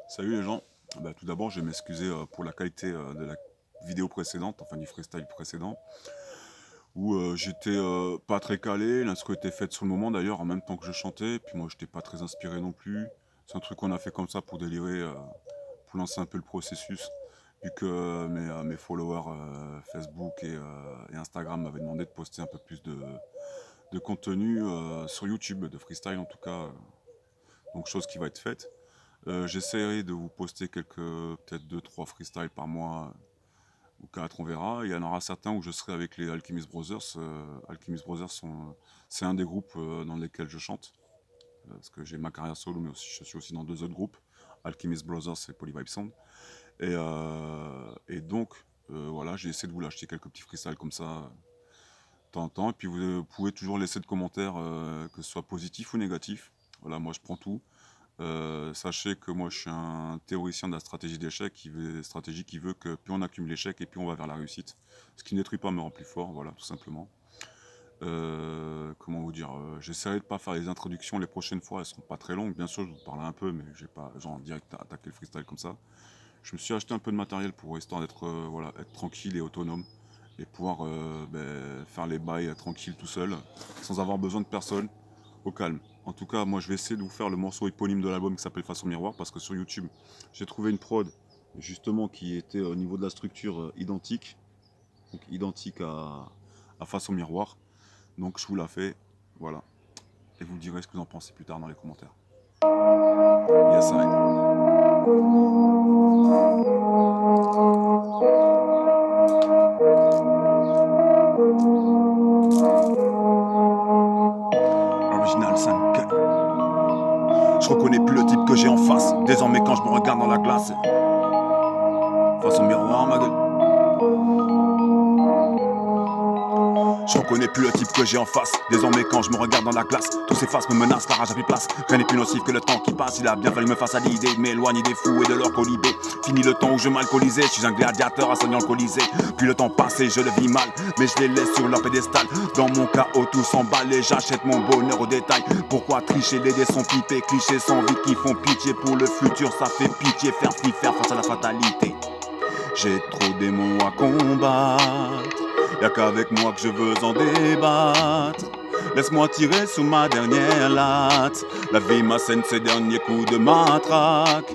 Salut les gens. Tout d'abord, je vais m'excuser pour la qualité de la vidéo précédente, enfin du freestyle précédent, où j'étais pas très calé, l'instru était faite sur le moment d'ailleurs, en même temps que je chantais, puis moi j'étais pas très inspiré non plus. C'est un truc qu'on a fait comme ça pour délirer, pour lancer un peu le processus, vu que mes followers Facebook et Instagram m'avaient demandé de poster un peu plus de contenu sur YouTube, de freestyle en tout cas, donc chose qui va être faite. J'essaierai de vous poster peut-être deux trois freestyles par mois, ou 4, on verra. Il y en aura certains où je serai avec les Alchemist Brothers. Alchemist Brothers, c'est un des groupes dans lesquels je chante, parce que j'ai ma carrière solo, mais aussi, je suis aussi dans deux autres groupes, Alchemist Brothers et Polyvibe Sound. Et donc, voilà, j'ai essayé de vous lâcher quelques petits freestyles comme ça, de temps en temps. Et puis vous pouvez toujours laisser de commentaires, que ce soit positif ou négatif. Voilà, moi je prends tout. Sachez que moi je suis un théoricien de la stratégie d'échec, stratégie qui veut que plus on accumule l'échec et plus on va vers la réussite. Ce qui ne détruit pas me rend plus fort, voilà, tout simplement. Comment vous dire, j'essaierai de pas faire les introductions les prochaines fois, elles seront pas très longues, bien sûr je vous parlerai un peu, mais j'ai pas genre direct à attaquer le freestyle comme ça. Je me suis acheté un peu de matériel pour histoire d'être voilà, être tranquille et autonome et pouvoir faire les bails tranquille tout seul, sans avoir besoin de personne, au calme. En tout cas, moi je vais essayer de vous faire le morceau éponyme de l'album qui s'appelle Face au miroir, parce que sur YouTube, j'ai trouvé une prod justement qui était au niveau de la structure identique, donc identique à Face au miroir. Donc je vous la fais, voilà. Et vous me direz ce que vous en pensez plus tard dans les commentaires. Yes, I. Original 5. Je reconnais plus le type que j'ai en face. Désormais quand je me regarde dans la glace, face au miroir ma gueule, je reconnais plus le type que j'ai en face. Désormais quand je me regarde dans la glace, tous ces faces me menacent, la rage a pris place. Rien n'est plus nocif que le temps qui passe. Il a bien fallu me face à l'idée de m'éloigner des fous et de leur colibé. Fini le temps où je m'alcoolisais, je suis un gladiateur assaillant le colisée. Puis le temps passé, je le vis mal, mais je les laisse sur leur pédestal. Dans mon chaos tout s'emballé, j'achète mon bonheur au détail. Pourquoi tricher, les dés sont pipés, clichés sans vie qui font pitié. Pour le futur ça fait pitié, faire face à la fatalité. J'ai trop de démons à combattre, y'a qu'avec moi que je veux en débattre. Laisse-moi tirer sous ma dernière latte. La vie m'assène ses derniers coups de matraque.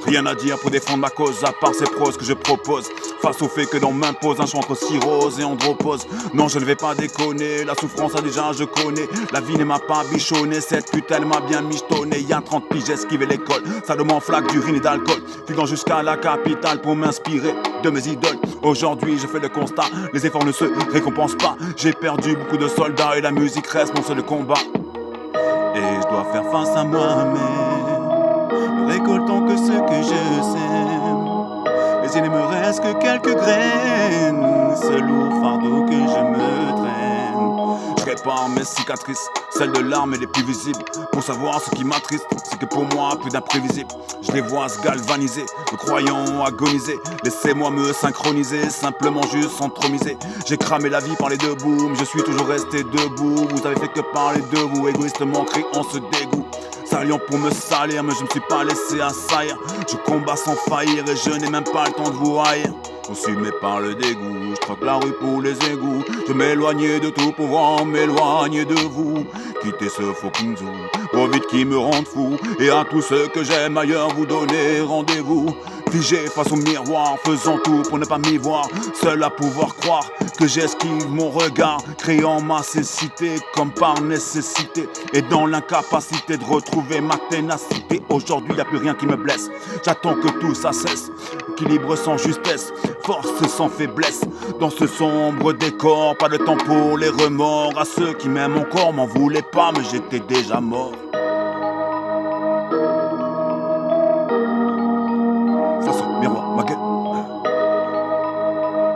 Rien à dire pour défendre ma cause, à part ces proses que je propose. Face au fait que l'on m'impose un choix entre cirrhose et andropause. Non, je ne vais pas déconner, la souffrance déjà je connais. La vie ne m'a pas bichonné, cette pute elle m'a bien michetonné. Y'a 30 piges, j'ai esquivé l'école, ça de m'en flaque d'urine et d'alcool. Fuyant jusqu'à la capitale pour m'inspirer de mes idoles. Aujourd'hui je fais le constat, les efforts ne se récompensent pas. J'ai perdu beaucoup de soldats et la musique reste mon seul combat. Et je dois faire face à moi-même, ne récoltant que ce que je sème. Mais il ne me reste que quelques graines, ce lourd fardeau que je me traîne. Je répare mes cicatrices, celles de larmes et les plus visibles. Pour savoir ce qui m'attriste, c'est que pour moi, plus d'imprévisible. Je les vois se galvaniser, me croyant agoniser. Laissez-moi me synchroniser, simplement juste s'entromiser. J'ai cramé la vie par les deux bouts, mais je suis toujours resté debout. Vous avez fait que parler de vous, égoïstement criant ce dégoût. Saliant pour me salir, mais je ne me suis pas laissé assaillir. Je combats sans faillir et je n'ai même pas le temps de vous haïr. Consumé par le dégoût, je troque la rue pour les égouts. Je m'éloignais de tout pour m'éloigner de vous. Quitter ce fucking zoo, trop vite qui me rend fou. Et à tous ceux que j'aime ailleurs, vous donner rendez-vous. Figé face au miroir, faisant tout pour ne pas m'y voir. Seul à pouvoir croire que j'esquive mon regard, créant ma cécité comme par nécessité. Et dans l'incapacité de retrouver ma ténacité. Aujourd'hui y'a plus rien qui me blesse, j'attends que tout ça cesse. Équilibre sans justesse, force sans faiblesse. Dans ce sombre décor, pas de temps pour les remords. À ceux qui m'aiment encore, m'en voulaient pas, mais j'étais déjà mort. Face au miroir, ma gueule.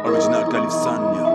Original Califsania.